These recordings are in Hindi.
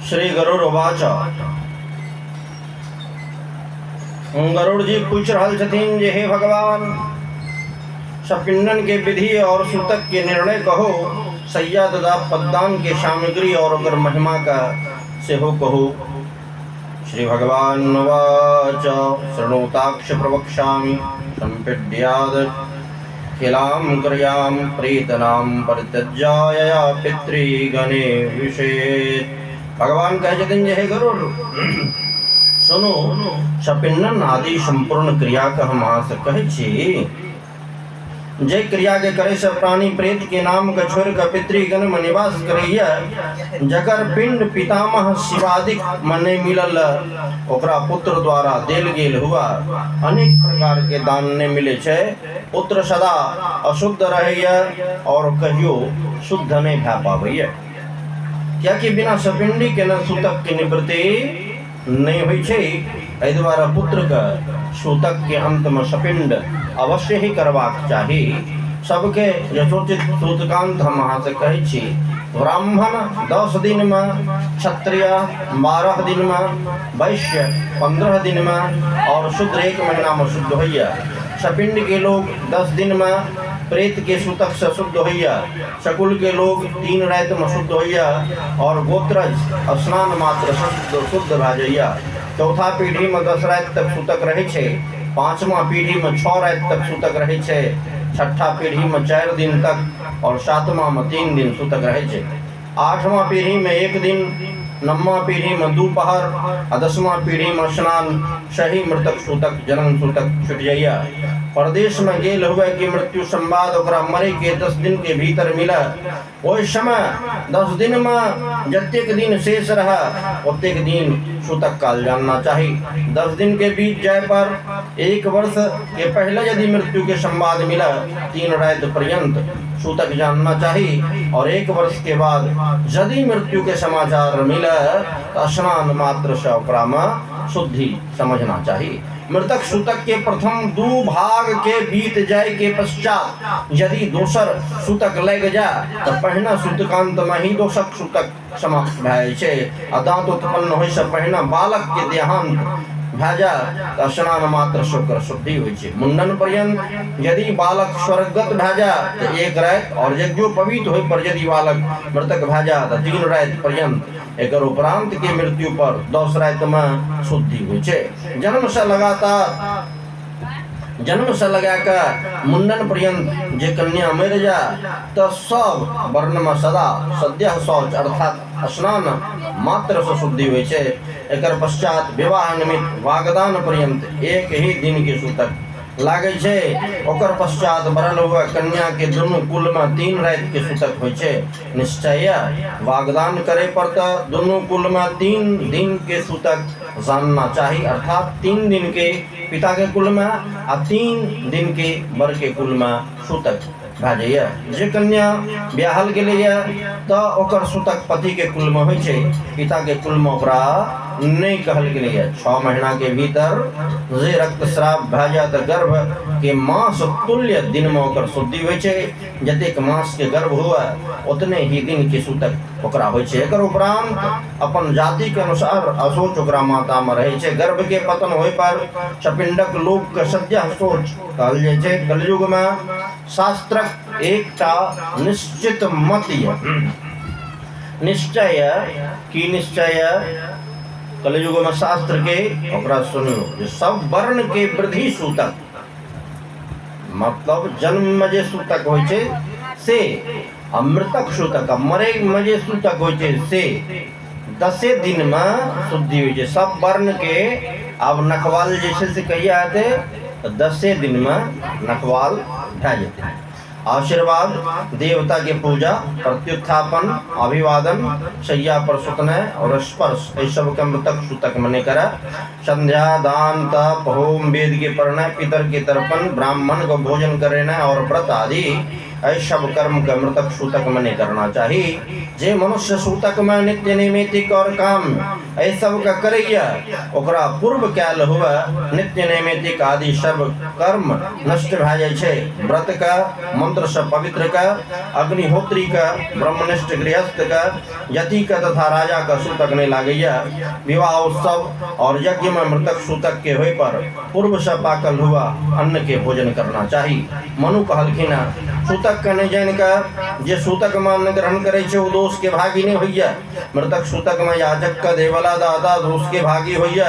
श्री गरुड़वाच। गरुड़ जी पूछ रहल छथिन जे हे भगवान, सपिंडन के विधि और सूतक के निर्णय कहो, सैया तथा पद्दान के सामग्री और अगर महिमा का सेहो कहो। श्री भगवान वाच शृणोताक्ष प्रवक्ष्यामि संपिड्याद खिलां क्रियां प्रीतनां परित्यज्याय पितृगणे विषेत्। भगवान कहे छथिन जे हे गरुड़, सुनो, सपिंडन आदि संपूर्ण क्रिया का हम अहाँ से कहै छी। जे क्रिया के करे से प्राणी प्रेत के नाम के छोड़ के पितृगण में निवास करैया, जकर पिंड पितामह शिवादिक मने मिलल, ओकरा पुत्र द्वारा देल गेल हुआ अनेक प्रकार के दान ने मिले छे। पुत्र सदा अशुद्ध रहैया और कहियो शुद्ध नहीं भै पाबैया, क्या कि बिना सपिंडी के न सूतक की निवृत्ति नहीं होइ छे। एहि द्वारा पुत्र का सूतक के अंत में सपिंड अवश्य ही करवाक चाही। सबके यथोचित सूतकांत हम अहाँ से कहै छी। ब्राह्मण 10 दिन में, क्षत्रिय 12 दिन में, वैश्य 15 दिन में और शूद्र 1 महीना में शुद्ध होइया। सपिंड के लोग 10 दिन में, प्रेत के सूतक से शुद्ध होइया, शकुल के लोग 3 रात में शुद्ध होइया और गोत्रज स्नान मात्र शुद्ध भा जाइया। चौथा पीढ़ी में 10 रात तक सूतक रहे छे, 5वां पीढ़ी में 6 रात तक सूतक रहे छे, छठा पीढ़ी में 4 दिन तक और 7वां में 3 दिन सूतक रहे छे। 8वां पीढ़ी में 1 दिन, 9वां पीढ़ी में दोपहर और 10वां पीढ़ी में स्नान सही मृतक सूतक जन्म सूतक छुट जाइया। परदेश में गेल हुए कि मृत्यु संवाद ओकरा मरे के 10 दिन के भीतर मिला, ओहि समय 10 दिन में जतेक दिन शेष रहा ओतेक दिन सूतक काल जानना चाहिए। 10 दिन के बीच जाए पर 1 वर्ष के पहले यदि मृत्यु के संवाद मिला 3 रात पर्यंत सूतक जानना चाहिए और 1 वर्ष के बाद यदि मृत्यु के समाचार मिला तो स्नान मात्र से ओकरा में शुद्धि समझना चाहिए। मृतक सूतक के प्रथम 2 भाग के बीत जाए के पश्चात यदि दोसर सूतक लग जाए तो पहिना सूतकांत में ही दोसर सूतक समाप्त भए छै। दांत उत्पन्न होय से पहिना बालक के देहांत भए जाए तो स्नान मात्र से ओकर शुद्धि होइ छै। मुंडन पर्यंत यदि बालक स्वर्गगत भए जाए तो 1 रात और यज्ञो पवित्र होय पर यदि बालक मृतक भए जाए तो 3 रात पर्यंत। एकर उपरांत के मृत्यु पर 10 रात में शुद्धि होइ छै। जन्म से लगा के मुंडन पर्यंत जे कन्या मर जाए तो सब वर्ण में सदा सद्य शौच अर्थात स्नान मात्र से शुद्धि होइ छै। एकर पश्चात विवाह निमित्त वागदान पर्यंत 1 ही दिन के सूतक लागे छे। ओकर पश्चात बरल हुआ कन्या के दोनों कुल में 3 रात के सूतक होइ छे। निश्चय वागदान करे पर तो दोनों कुल में 3 दिन के सूतक जानना चाहिए, अर्थात 3 दिन के पिता के कुल में और 3 दिन के बर के कुल में सूतक भए जाइए। जे कन्या ब्याहल गेलैया तो ओकर सूतक पति के कुल में होइ छै, पिता के कुल में ओकरा नहीं कहल गेलैया। 6 महीना के भीतर जे रक्तस्राव भए जाए तो गर्भ के मास तुल्य दिन में ओकर शुद्धि होइ छै। जतेक मास के गर्भ हुआ उतने ही दिन के सूतक ओकरा होइ छै। एकर उपरांत अपन जाति के अनुसार अशोच ओकरा माता में रहे छै। गर्भ के पतन होय पर सपिंडक लोक के सद्य शौच कहल जाइ छै। कलयुग में शास्त्रक एकटा निश्चित मत निश्चय की निश्चय कलयुग में शास्त्र के ओकरा सुनियो जे सब वर्ण के वृद्धि सूतक मतलब जन्म में जे सूतक होइ छै से अमृतक सूतक मरे में जे सूतक होइ छै से 10 दिन में शुद्धि होइ छै। सब वर्ण के अब नखवाल जैसे से कहिया आते तो 10 दिन में नखवाल भए जेते। आशीर्वाद, देवता के पूजा, प्रत्युत्थापन, अभिवादन, शैया पर सुतने और स्पर्श ये सब के मृतक सूतक मने करे। संध्या, दान, तप, होम, वेद के पढ़ना, पितर के तर्पण, ब्राह्मण को भोजन करना और व्रत आदि ऐसा कर्म का मृतक सूतक में नहीं करना चाहिए। जे मनुष्य सूतक में नित्य नैमित्तिक और काम ऐसा का करेगा ओकरा पूर्व काल हुआ नित्य नैमित्तिक आदि सब कर्म नष्ट भ जाय छै। व्रत का, मंत्र से पवित्र का, अग्निहोत्री का, ब्रह्मनिष्ठ गृहस्थ का, यति का तथा राजा का सूतक नहीं लागैया। विवाह उत्सव और यज्ञ में मृतक सूतक के होय पर पूर्व से पाकल हुआ अन्न के भोजन करना चाहिए। मनु कहलखिन सूतक का नहीं जान का जे सूतक में अन्न ग्रहण करे छे वो दोष के भागी नहीं होइया। मृतक सूतक में याजक का देवला दादा दोष के भागी होइया।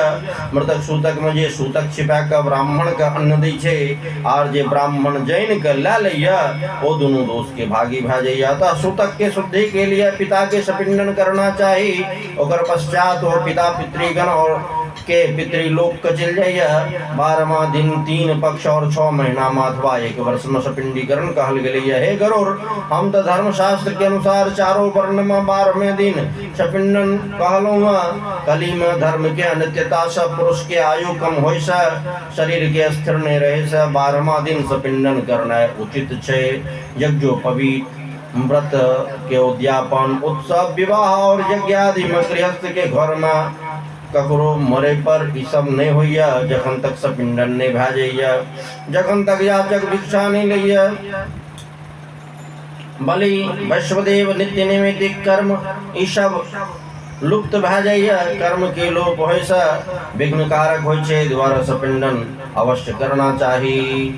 मृतक सूतक में जे सूतक छिपा का ब्राह्मण का अन्न दै छे और जे ब्राह्मण जैन का ला लैया वो दोनों दोष के भागी भ जाइया। तो सूतक के शुद्धि के लिए पिता के सपिंडन करना चाहिए। ओकर पश्चात वो पिता पितृगण और के पितृलोक का चल जाइया। 12वां दिन 3 पक्ष और 6 महीना में अथवा 1 वर्ष में सपिंडीकरण कहल गया। हे गरुड़, हम तो धर्मशास्त्र के अनुसार चारों वर्ण में 12वें दिन सपिंडन कहलो। कली में धर्म के अनित्यता से पुरुष के आयु कम होय से शरीर के स्थिर नहीं रहे से 12वां दिन सपिंडन करना उचित छे। यज्ञोपवीत व्रत के उद्यापन उत्सव विवाह और यज्ञ आदि में गृहस्थ के घर में ककरो मरे पर ई सब नहीं होइया जखन तक सपिंडन नहीं भ जाइया। जखन तक याचक भिक्षा नहीं लैया। बलि वैश्वदेव नित्य नैमित्तिक कर्म ई सब लुप्त भ जाइया। कर्म के लोप होय से विघ्न कारक होय छे। द्वारा सपिंडन अवश्य करना चाहिए।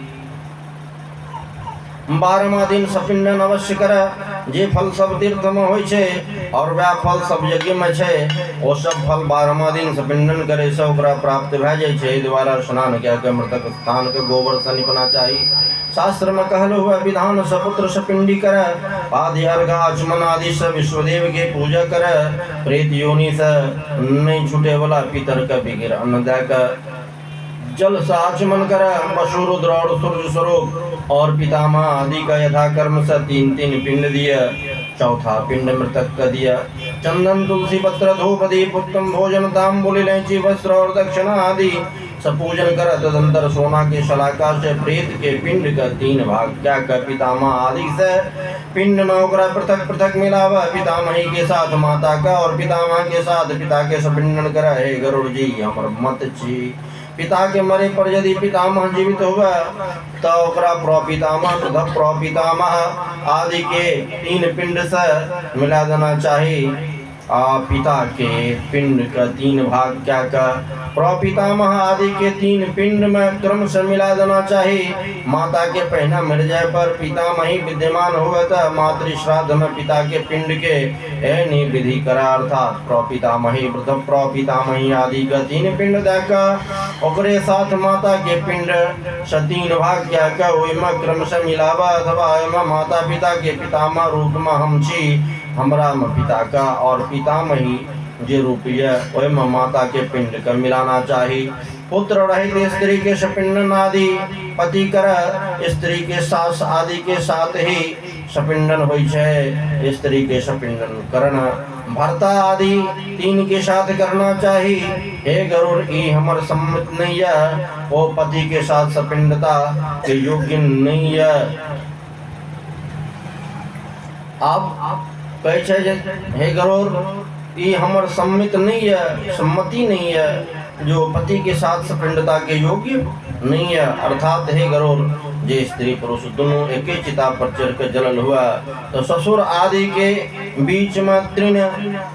12वां दिन सपिंडन अवश्य करे। जे फल सब तीर्थ में होय छे और वह फल सब यज्ञ में छे वो सब फल 12वां दिन सपिंडन करे से ओकरा प्राप्त भ जाय छे। द्वारा स्नान कय के मृतक स्थान के गोबर से निपना चाहिए। शास्त्र में कहलो हुआ विधान सपुत्र सपिंडी करे। आदि अर्घ आचमन आदि से विश्वदेव के पूजा करे। प्रेत योनि से नहीं छूटे वाला पितर का बिगिर अन्न दे के जल से आचमन करे। पशु रुद्र और सूर्य स्वरूप और पितामह आदि का यथा कर्म से 3 पिंड दिया। चौथा पिंड मृतक का दिया। चंदन तुलसी पत्र धूप दीप उत्तम भोजन तांबूल इलायची वस्त्र और दक्षिणा आदि सब पूजन कर। तदंतर सोना के शलाका से प्रेत के पिंड का 3 भाग क्या कर पितामह आदि से पिंड नौकरा पृथक पृथक मिलावा। पितामही के साथ माता का और पितामह के साथ पिता के सपिंडन करा। हे गरुड़ जी हमर मत छी। पिता के मरे पर यदि पितामह जीवित हुआ तो ओकरा प्रपितामह तथा प्रपितामह आदि के 3 पिंड से मिला देना चाहिए। पिता के पिंड का 3 भाग क्या का प्रपितामह आदि के 3 पिंड में क्रम से मिला देना चाहिए। माता के पहना मर जाए पर पितामही विद्यमान हुआ था मातृ श्राद्ध में पिता के पिंड के एनी विधि करा। अर्थात प्रपितामही वृद्ध प्रपितामही आदि का 3 पिंड देकर ओकरे साथ माता के पिंड से 3 भाग क्या का ओहिमा क्रम से मिलावा। अथवा ओहिमा माता पिता के पितामह रूप में हम छी हमरा में पिता का और पितामही जे रूपीय ओहिमा माता के पिंड का मिलाना चाहिए। पुत्र रहित स्त्री के सपिंडन आदि पति कर स्त्री के सास आदि के साथ ही सपिंडन होय छे। स्त्री के सपिंडन करना भर्ता आदि 3 के साथ करना चाहिए। हे गरुड़ ई हमर सम्मत नहीं है। वो पति के साथ सपिंडता के योग्य नहीं है। आप कहे हे गरुड़ ये हमर सम्मत नहीं है, सम्मति नहीं है जो पति के साथ सपिंडता के योग्य नहीं है। अर्थात हे गरुड़ जे स्त्री पुरुष दोनों एक ही चिता पर चढ़ कर जलल हुआ तो ससुर आदि के बीच में तृण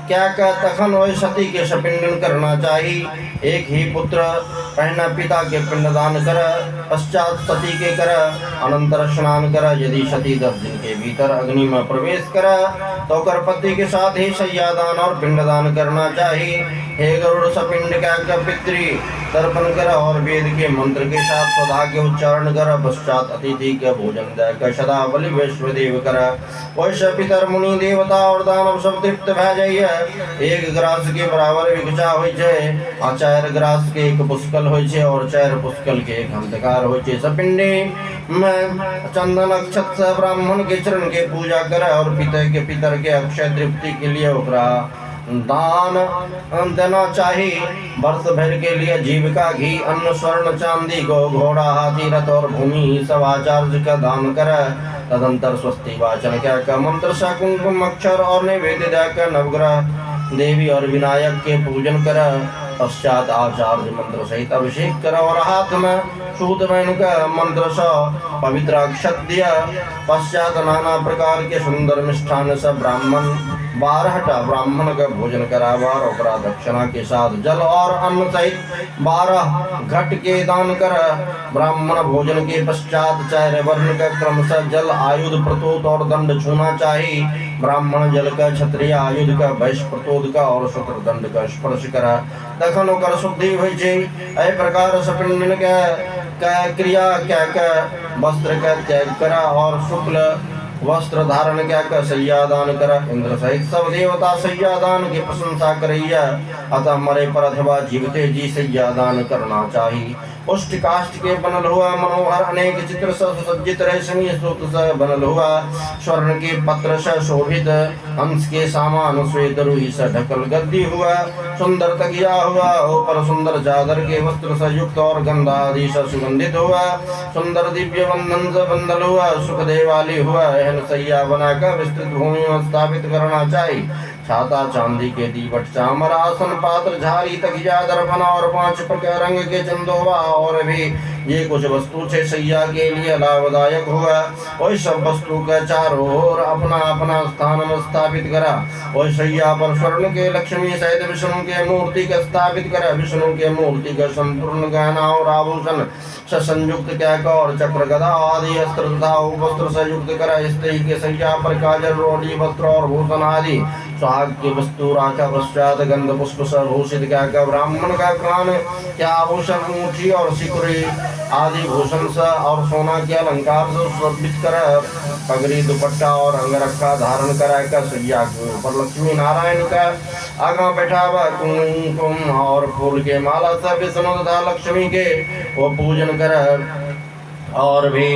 क्या का तखन वही सती के सपिंडन करना चाहिए। एक ही पुत्र पहना पिता के पिंडदान कर पश्चात सती के कर अनंतर स्नान कर। यदि सती 10 दिन के भीतर अग्नि में प्रवेश कर तो कर पति के साथ ही शय्यादान और पिंडदान करना चाहिए। हे गरुड़ सपिंड का पितृ तर्पण कर और वेद के मंत्र के साथ सदा के उच्चारण कर। पश्चात अतिथि के भोजन देकर सदा बलि वैश्वदेव कर। वैश्य पितर मुनि देवता और दानव सब तृप्त भ जाइए। 1 ग्रास के बराबर भिक्षा होय छे। 4 ग्रास के 1 पुष्कल होय छे और 4 पुष्कल के 1 अंधकार होय छे। सपिंडी में चंदन अक्षत से ब्राह्मण के चरण के पूजा कर और पितर के अक्षय तृप्ति के लिए ओकरा दान देना चाहिए। वर्ष भर के लिए जीविका घी अन्न स्वर्ण चांदी गौ घोड़ा हाथी रथ और भूमि सब आचार्य का दान कर। तदंतर स्वस्ति वाचन क्या का मंत्र सा कुंकुम अक्षर और नैवेद्य कर नवग्रह देवी और विनायक के पूजन कर। पश्चात आचार्य मंत्र सहित अभिषेक कर और हाथ में सूत बैन का मंत्र स पवित्र अक्षत दिया। पश्चात नाना प्रकार के सुंदर मिष्ठान से ब्राह्मण 12 ब्राह्मण का भोजन करावार और दक्षिणा के साथ जल और अन्न सहित 12 घट के दान कर। ब्राह्मण भोजन के पश्चात चार वर्ण का क्रम से जल आयुध प्रतोद और दंड छूना चाहिए। ब्राह्मण जल का क्षत्रिय आयुध का वैश्य प्रतोद का और शूद्र दंड का स्पर्श करा दखन होकर शुद्धि हुई छै। ऐ प्रकार सपिंडन का क्रिया क्या का वस्त्र का त्याग करा और शुक्ल वस्त्र धारण क्या का सैया दान करा। इंद्र सहित सब देवता सैया दान की प्रशंसा करैया। अतः मरे पर अथवा जीवते जी सैया दान करना चाहिए। पुष्ट काष्ठ के बनल हुआ मनोहर अनेक चित्र से सुसज्जित रेशमी सूत से बनल हुआ स्वर्ण के पत्र से शोभित हंस के सामान श्वेत रुई से ढकल गद्दी हुआ। सुंदर तकिया हुआ ऊपर सुंदर चादर के वस्त्र से युक्त और गंधा आदि से सुगंधित हुआ। सुंदर दिव्य बंधन से बंधल हुआ सुख देवाली हुआ। एहन सैया बनाकर विस्तृत भूमि में स्थापित करना चाहिए। छाता चांदी के दीवट चामर आसन पात्र झारी तकिया दर्पण और 5 प्रकार रंग के चंदोवा और भी ये कुछ वस्तु छे सैया के लिए लाभदायक हुआ। वही सब वस्तु का चारों ओर अपना अपना स्थान में स्थापित करा। वही सैया पर स्वर्ण के लक्ष्मी सहित विष्णु के मूर्ति का स्थापित करा। विष्णु के मूर्ति का संपूर्ण गहना और आभूषण से संयुक्त क्या और चक्र गदा आदि अस्त्र तथा वस्त्र से युक्त करा। स्त्री के सैया पर काजल रोटी वस्त्र और भूषण आदि सुहाग की वस्तु राखा। पश्चात गंध पुष्प से भूषित क्या ब्राह्मण का कान क्या आभूषण अंगूठी और सिकुरी आदि भूषण से और सोना के अलंकार से सुशोभित कर। पगड़ी दुपट्टा और अंगरखा धारण करा का सैया के ऊपर लक्ष्मी नारायण का आगा बैठावा। कुमकुम और फूल के माला से विष्णु तथा लक्ष्मी के वो पूजन कर। और भी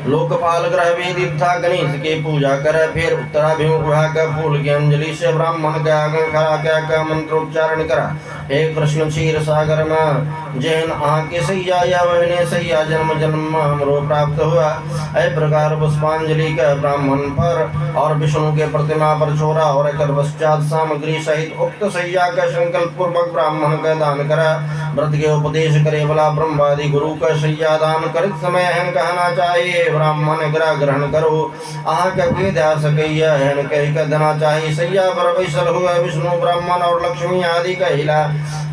लोकपाल ग्रह वेदी तथा गणेश की पूजा कर। फिर उत्तराभिमुख कर फूल की अंजलि से ब्राह्मण का आगे खड़ा क्या मंत्रोच्चारण करा। एक प्रश्न क्षीर सागर में जैन आके सैया या वहने सैया जन्म जन्म हमरो प्राप्त हुआ। ऐ प्रकार पुष्पांजलि का ब्राह्मण पर और विष्णु के प्रतिमा पर छोड़ा और एक पश्चात सामग्री सहित उक्त सैया का संकल्प पूर्वक ब्राह्मण का दान करा। व्रत के उपदेश करे वाला ब्रह्मादि गुरु का सैया दान करित समय कहना चाहिए ब्राह्मण ग्रहण करो आह के ध्यान सकैया हन कह देना चाहिए। सैया पर बैसल हुआ विष्णु ब्राह्मण और लक्ष्मी आदि का हिला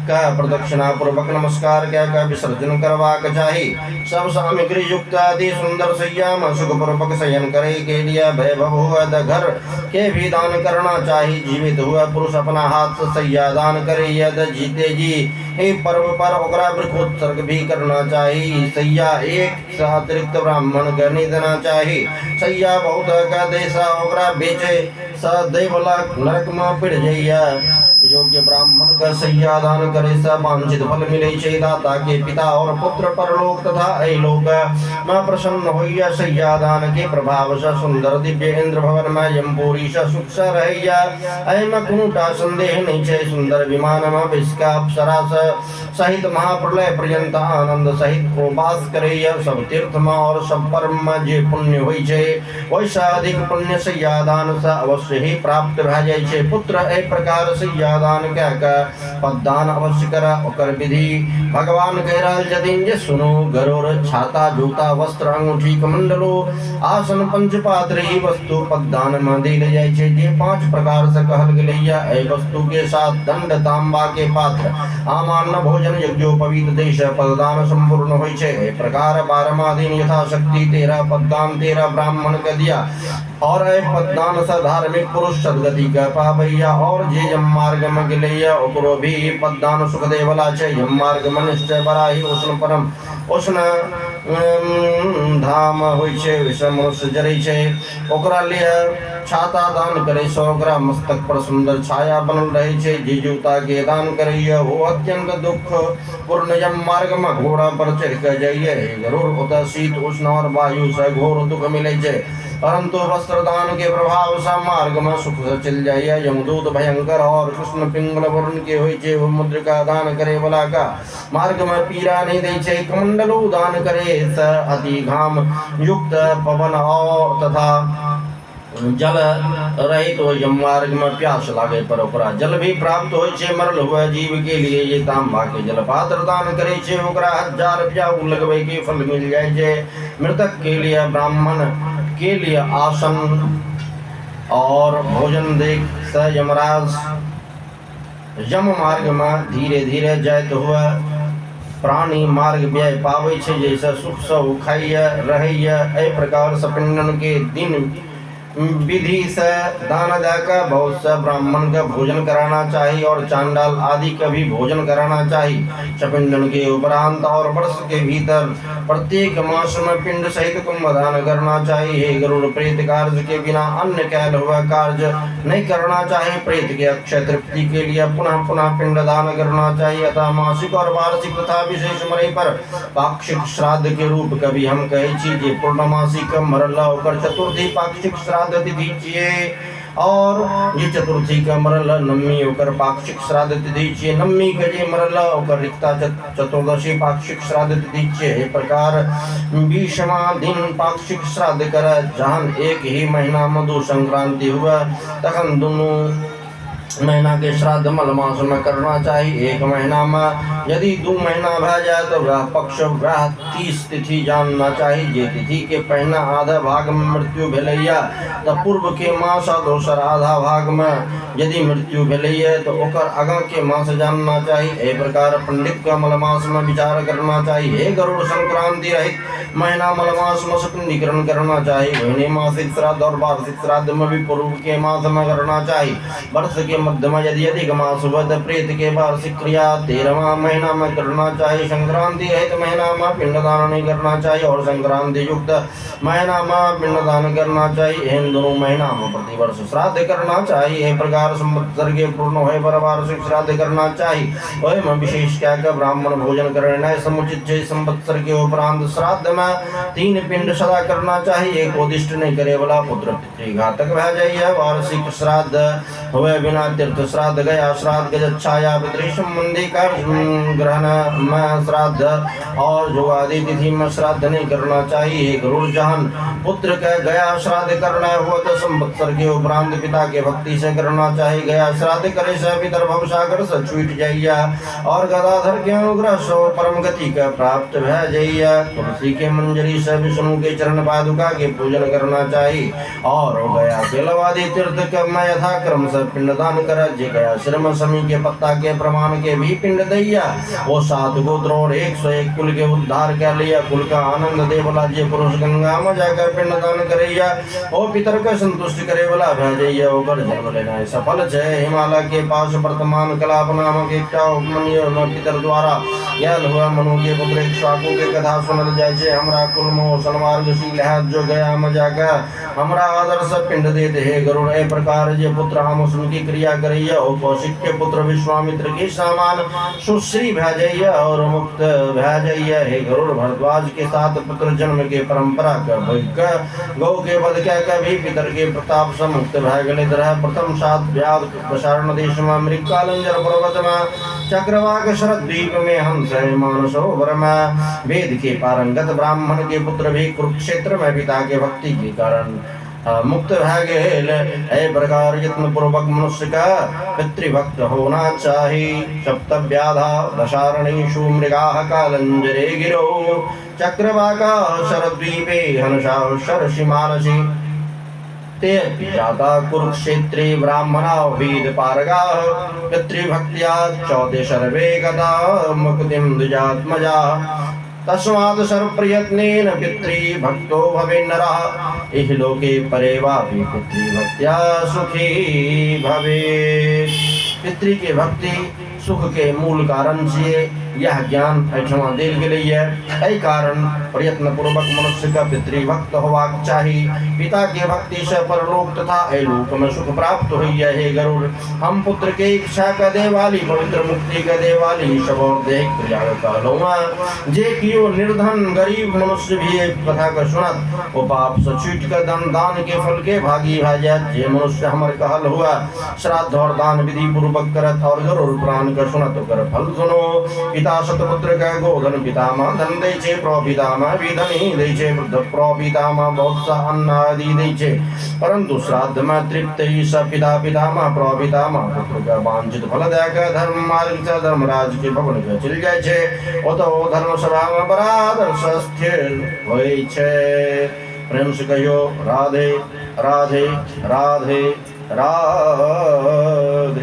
का प्रदक्षिणा पूर्वक नमस्कार क्या विसर्जन करवाक चाहिए। सब सामग्री युक्त आदि सुंदर सैया में सुख पूर्वक शयन करे के लिए वैभव हुआ घर के भी दान करना चाहिए। जीवित हुआ पुरुष अपना हाथ से सैया दान करे यद जीते जी हे पर्व पर ओकरा वृक्षोत्सर्ग भी करना चाहिए। सैया एक अतिरिक्त ब्राह्मण का नहीं देना चाहिए। सैया बहुत का देसा ओकरा बेचे सदैवला नरक में पिड़ जाइया। योग्य ब्राह्मण का सैया दान करे से वांछित फल मिले छे। दाता के पिता और पुत्र परलोक तथा ऐलोक में प्रसन्न होइया। सैया दान के प्रभाव से सुंदर दिव्य इंद्र भवन में यमपुरी से सुख से रहैया। ऐम कुनुटा संदेह नहीं छे। सुंदर विमान में विष्का अप्सरा सहित महाप्रलय पर्यंत आनंद सहित उपवास करैया। सब तीर्थ में और सब परम में जे पुण्य होई छे वैसा अधिक पुण्य सैया दान से अवश्य ही प्राप्त भ जाय छे। पुत्र ए प्रकार सैया दान क्या पददान अवश्य करा ओकर विधि भगवान कह रहल छथिन जे सुनो। गरुड़ छाता जूता वस्त्र अंगूठी कमंडलो आसन पंचपात्र ही वस्तु पददान में देल जाय छे। जे 5 प्रकार से कहल गेलैया। ए वस्तु के साथ दंड तांबा के पात्र आमान्न भोजन यज्ञोपवीत देश पददान संपूर्ण होय छे। ए प्रकार 12वां दिन यथाशक्ति 13 पददान 13 ब्राह्मण का दिया। और पददान से धार्मिक पुरुष सदगति का पावैया और जे जम मार्ग में गेलैया ओकरो पूर्व भी पद्दान सुखदेव लाचे यम मार्ग मनुष्य बराही उष्ण परम उष्ण धाम होइ छे विषम मनुष्य जरै छे ओकरा लिए छाता दान करे सो ओकरा मस्तक पर सुंदर छाया बनल रहे छे जे जूता के दान करैया वो अत्यंत दुख पूर्ण यम मार्ग में घोड़ा पर चढ़ के जाइए जरूर उत शीत उष्ण और वायु से घोर दुख मिले छे परंतु वस्त्र दान के प्रभाव से मार्ग में सुख से चल जाइए यमदूत भयंकर और कृष्ण पिंगल वर्ण के होइ छे वो मुद्रिका दान करे वाला का मार्ग में पीड़ा नहीं दे छे कमंडलु दान करे स अति घाम युक्त पवन और तथा जल रहित हो यम मार्ग में प्यास लागे पर ओकरा जल भी प्राप्त हो छे मरल हुआ जीव के लिए ये तांबा के जल पात्र दान करे छे ओकरा 1000 रुपया लगवे के फल मिल जाए छे मृतक के लिए ब्राह्मण के लिए आसन और भोजन देख स यमराज यम मार्ग में धीरे धीरे जाइत हुआ प्राणी मार्ग व्यय पावे छे जैसे सुख से खाइए रहिए ए प्रकार सपिंडन के दिन विधि से दान देकर बहुत से ब्राह्मण का भोजन कराना चाहिए और चांडाल आदि का भी भोजन कराना चाहिए सपिंडन के उपरांत और वर्ष के भीतर प्रत्येक मास में पिंड सहित कुंभ दान करना चाहिए गरुड़ प्रेत कार्य के बिना अन्य कैल हुआ कार्य नहीं करना चाहिए प्रेत के अक्षय तृप्ति के लिए पुनः पुनः पिंड दान करना चाहिए अतः मासिक और वार्षिक तथा विशेष मरे पर पाक्षिक श्राद्ध के रूप कभी हम कहे छी पूर्णमासिक मरला होकर चतुर्थी पाक्षिक श्राद्ध तिथि छिए और ये चतुर्थी का मरल नवमी होकर पाक्षिक श्राद्ध तिथि छिए नवमी का ये मरल होकर रिक्ता चतुर्दशी पाक्षिक श्राद्ध तिथि छिए इस प्रकार 20वां दिन पाक्षिक श्राद्ध कर जहां एक ही महीना मधु संक्रांति हुआ तखन दोनों महीना के श्राद्ध मल मास में करना चाहिए एक महीना में यदि 2 महीना भा जाए तो वह पक्ष वह 30 तिथि जानना चाहिए जे तिथि के पहला आधा भाग में मृत्यु भेलैया तो पूर्व के मास और दोसर आधा भाग में यदि मृत्यु भेलैया तो ओकर आगा के मास जानना चाहिए ए प्रकार पंडित का मल मास में विचार करना चाहिए गरुड़ संक्रांति रहित महीना मल मास में पिंडीकरण करना चाहिए महीने मासिक श्राद्ध और वार्षिक श्राद्ध में भी पूर्व के मास में करना चाहिए वर्ष के मध्य में यदि अधिक मास हुआ तो प्रेत के वार्षिक क्रिया 13वां महीना में करना चाहिए संक्रांति रहित महीना में पिंडदान नहीं करना चाहिए और संक्रांति युक्त महीना में पिंडदान करना चाहिए इन दोनों महीना में प्रतिवर्ष श्राद्ध करना चाहिए प्रकार संवत्सर के पूर्ण होए पर वार्षिक श्राद्ध करना चाहिए वही में विशेष क्या का ब्राह्मण भोजन करना समुचित 6 संवत्सर के उपरांत श्राद्ध में 3 पिंड सदा करना चाहिए एक उदिष्ट नहीं करे वाला पुत्र पितृघातक भय जाइए वार्षिक श्राद्ध हुए बिना तीर्थ श्राद्ध गया श्राद्ध गजच्छाया पितृ संबंधी का ग्रहण में श्राद्ध और जो आदि तिथि में श्राद्ध नहीं करना चाहिए गरुड़ जहन पुत्र का गया श्राद्ध करना हो तो संवत्सर के उपरांत पिता के भक्ति से करना चाहिए गया श्राद्ध करे से पितर भव सागर से छूट जाइया और गदाधर के अनुग्रह से परम गति का प्राप्त भय जाइया तुलसी के मंजरी से विष्णु के चरण पादुका के पूजन करना चाहिए और हो गया बेलवादी तीर्थ का मैं यथाक्रम से पिंडदान कर जे गया श्रम समी के पत्ता के प्रमाण के भी पिंड दैया वो 7 गोत्र और 101 कुल के उद्धार कर लिया कुल का आनंद दे वाला जे पुरुष गंगा में जाकर पिंडदान करैया ओ पितर का संतुष्ट करे वाला भेजैया ओकर जन्म लेना सफल छे हिमालय के पास वर्तमान कलाप नामक एक उपमन्यु पितर द्वारा ज्ञान हुआ मनु के पुत्र इक्ष्वाकु के कथा सुनल जाय छे हमरा कुल मोह सन्मार्गशील है जो गया में जाकर हमरा आदर्श पिंड देते हे गरुड़ ए प्रकार जे पुत्र हम उनकी क्रिया करैया और कौशिक के पुत्र विश्वामित्र के समान सुश्री भैजैया और मुक्त भैजैया हे गरुड़ भरद्वाज के साथ पुत्र जन्म के परंपरा का गौ के वध क्या कभी पितर के प्रताप से मुक्त भय गले तरह प्रथम सात व्याध प्रसारण देश में मृकालंजर पर्वत में चक्रवाक शरद द्वीप में हंस मानसरोवर में वेद के पारंगत ब्राह्मण के पुत्र भी कुरुक्षेत्र में पिता के भक्ति के कारण मुक्त भय गए ऐ प्रकार यत्न पूर्वक मनुष्य का पितृभक्त होना चाहिए सप्तव्याधा दशारणीषु मृगाः कालंजरे गिरो चक्रवाका शरद्वीपे हंसा शर्षि मानसी ते जाता कुरुक्षेत्रे ब्राह्मणा वेद पारगाः पितृभक्त्या चौदे सर्वे गता मुक्तिं द्विजात्मजा तस्मात् सर्वप्रयत्नेन पितृभक्तो भवेन् नरः इह लोके परे वापि पितृभक्त्या सुखी भवेत् पितृ की भक्ति सुख के मूल कारण छिए। यह ज्ञान ऐठमा देल गेलै है। एहि कारण प्रयत्न पूर्वक मनुष्य का पितृभक्त होबाक चाही। पिता के भक्ति से परलोक तथा अलोक में सुख प्राप्त होइए। हे गरुड़, हम पुत्र के इच्छा का दे वाली पवित्र मुक्ति का दे वाली सब और देह क्रिया कहलौआ। जे कियो निर्धन गरीब मनुष्य भी एक कथा का सुनत, वो पाप से छूट कर दान के फल के भागी भा जात। जे मनुष्य हमर कहल हुआ श्राद्ध और दान विधि पूर्वक करत और गरुड़ पुराण का सुनत कर फल सुनो। पिता सतपुत्र का गोधन पितामह धन दै छे, प्रपितामह भी धन ही दै छे, वृद्ध प्रपितामह बहुत सा अन्न आदि दै छे। परंतु श्राद्ध में तृप्त ही सब पिता पितामह प्रपितामह पुत्र का वांछित फल देकर धर्म मार्ग से धर्मराज के भवन में चल जाय छे। ओतो धर्म सभा में बराबर स्थिर होय छे। प्रेम से कहियो राधे राधे राधे राधे।